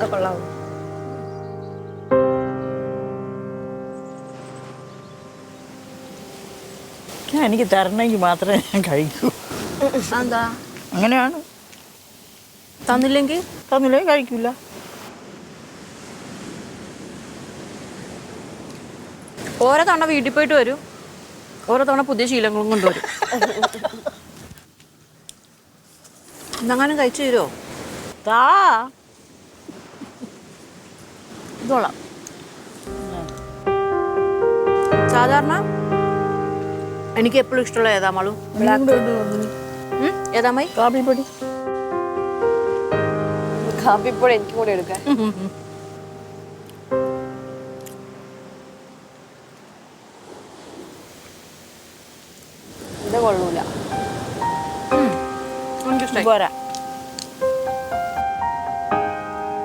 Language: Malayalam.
ഇതൊക്കെ കൊള്ളാവൂ. എനിക്ക് തരണമെങ്കിൽ മാത്രമേ ഞാൻ കഴിക്കൂ. എന്താ അങ്ങനെയാണ്. തന്നില്ലെങ്കിൽ കഴിക്കില്ല. ഓരോ തവണ വീട്ടിൽ പോയിട്ട് വരും, ഓരോ തവണ പുതിയ ശീലങ്ങളും കൊണ്ടുവരും. ഇന്നങ്ങനെ കഴിച്ചു തരുമോ? ഇതോളാം. സാധാരണ എനിക്ക് എപ്പോഴും ഇഷ്ടമുള്ള ഏതാ മാളു? ഏതാ മൈ? കാപ്പിപ്പൊടി. കാപ്പിപ്പൊടി എനിക്കും കൂടെ എടുക്കാൻ. ഇത് കൊള്ളൂല. എനിക്കിഷ്ടമായി. പോരാ.